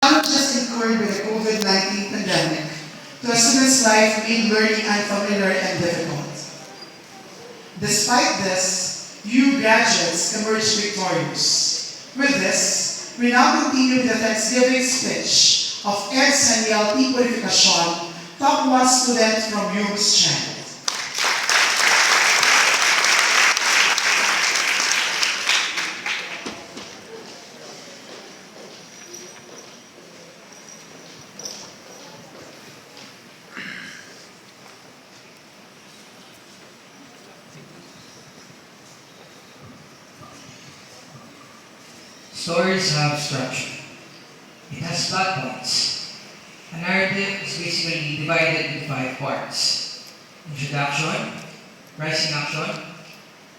Challenges incurred by the COVID-19 pandemic to a student's life made learning unfamiliar and difficult. Despite this, you graduates emerged victorious. With this, we now continue with the Thanksgiving speech of Haniel Purificacion, top 1 student from UM's channel. Stories have structure. It has plot points. A narrative is basically divided into 5 parts: introduction, rising action,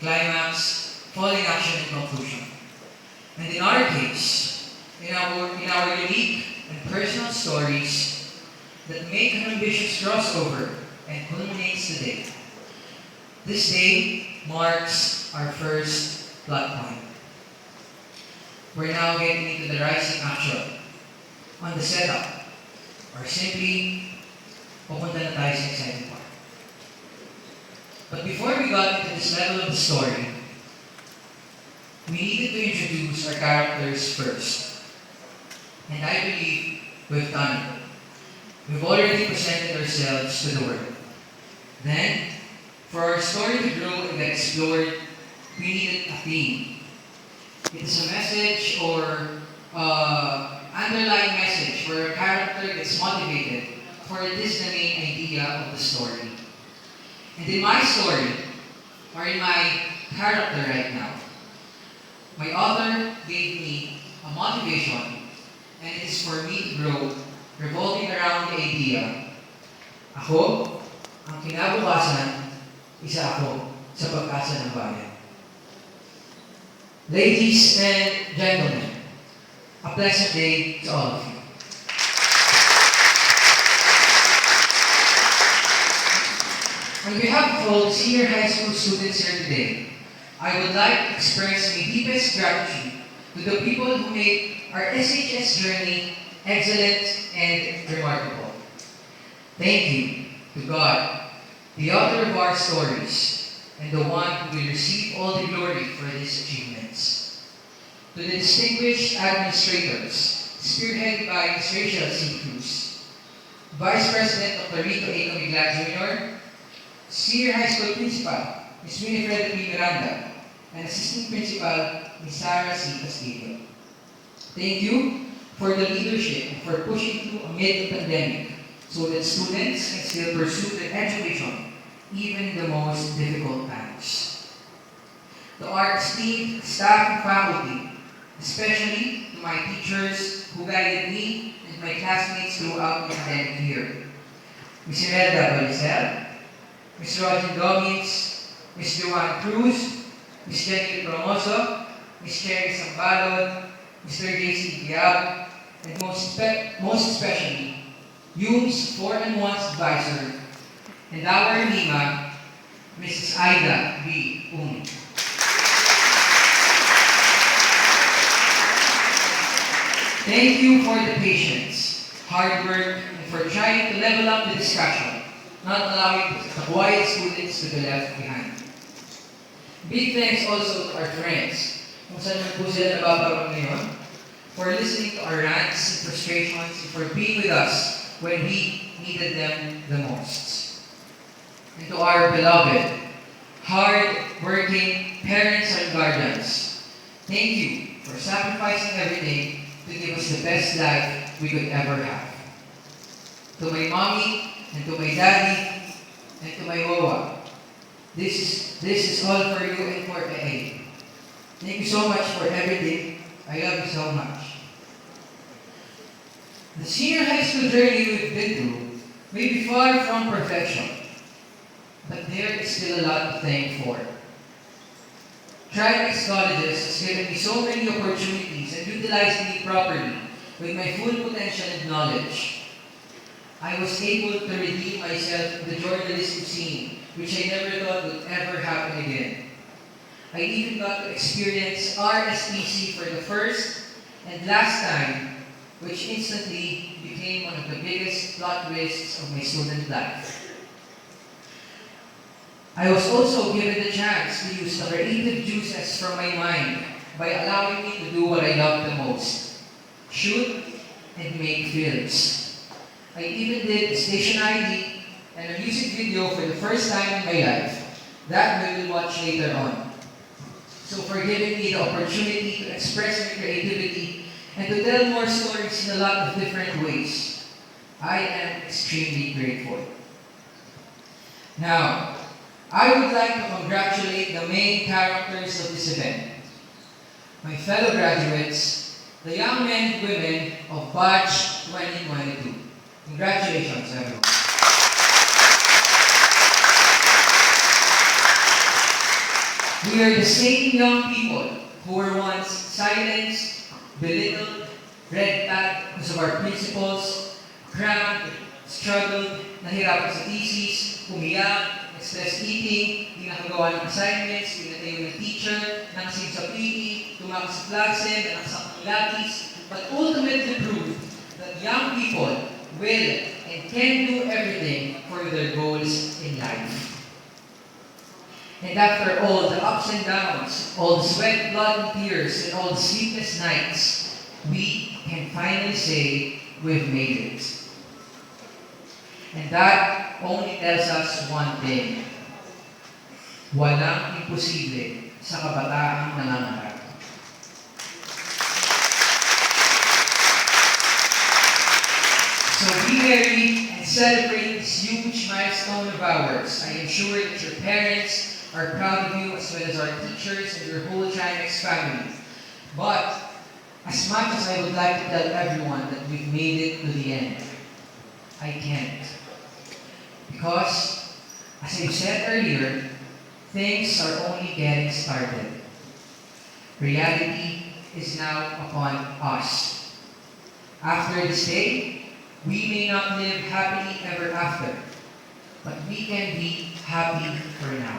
climax, falling action, and conclusion. And in our case, in our unique and personal stories that make an ambitious crossover and culminates today, this day marks our first plot point. We're now getting into the rising action on the setup, or simply, pupunta na tayo sa exciting part. But before we got into this level of the story, we needed to introduce our characters first. And I believe we've done it. We've already presented ourselves to the world. Then, for our story to grow and get explored, we needed a theme. It is a message or underlying message where a character gets motivated, for it is the main idea of the story. And in my story, or in my character right now, my author gave me a motivation, and it is for me to grow, revolving around the idea, ako, ang kinabukasan, isa ako sa pag-asa ng bayan. Ladies and gentlemen, a pleasant day to all of you. On behalf of all senior high school students here today, I would like to express my deepest gratitude to the people who made our SHS journey excellent and remarkable. Thank you to God, the author of our stories, and the one who will receive all the glory for these achievements. To the distinguished administrators, spearheaded by Ms. Rachel C. Cruz, Vice President Dr. Rito A. Camigla Jr., Senior High School Principal, Ms. Winifred P. Miranda, and Assistant Principal, Ms. Sarah C. Castillo. Thank you for the leadership and for pushing through amid the pandemic so that students can still pursue their education even in the most difficult times. To our esteemed staff and faculty, especially to my teachers who guided me and my classmates throughout the academic year. Ms. Imelda Balisel, Ms. Roger Domins, Ms. Joanne Cruz, Ms. Jenny Promoso, Ms. Cherry Sambalod, Mr. J.C. Diab, and most especially, UM's 4-1 advisor, and our Nima, Mrs. Aida B. Umi. Thank you for the patience, hard work, and for trying to level up the discussion, not allowing the quiet students to be left behind. Big thanks also to our friends, kung saan man po sila nababaroon ngayon, for listening to our rants and frustrations, and for being with us when we needed them the most. And to our beloved, hard-working parents and guardians, thank you for sacrificing everything to give us the best life we could ever have. To my mommy, and to my daddy, and to my wawa, this is all for you and for AA. Thank you so much for everything. I love you so much. The senior high school journey we've been through may be far from perfection, but there is still a lot to thank for. Tribex Colleges has given me so many opportunities and utilized me properly with my full potential and knowledge. I was able to redeem myself in the journalism scene, which I never thought would ever happen again. I even got to experience RSPC for the first and last time which instantly became one of the biggest plot twists of my student life. I was also given the chance to use the creative juices from my mind by allowing me to do what I love the most: shoot and make films. I even did a stationary lead and a music video for the first time in my life that we will watch later on. So for giving me the opportunity to express my creativity and to tell more stories in a lot of different ways, I am extremely grateful. Now, I would like to congratulate the main characters of this event, my fellow graduates, the young men and women of Batch 2022. Congratulations, everyone. We are the same young people who were once silenced, belittled, red tagged because of our principles, cramped, struggled, nahirapan sa thesis, umiyak, stress eating, di nakagawa ng assignments, pinatayo ng teacher, nakasim sa PE, tumakas sa klase, nakasak ng lapis, but ultimately proved that young people will and can do everything for their goals in life. And after all the ups and downs, all the sweat, blood, and tears, and all the sleepless nights, we can finally say we've made it. And that only tells us one thing: walang imposible sa kabataang nangangarap. So be merry and celebrate this huge milestone of ours. I am sure that your parents are proud of you, as well as our teachers and your whole Chimex family. But as much as I would like to tell everyone that we've made it to the end, I can't. Because, as I said earlier, things are only getting started. Reality is now upon us. After this day, we may not live happily ever after, but we can be happy for now.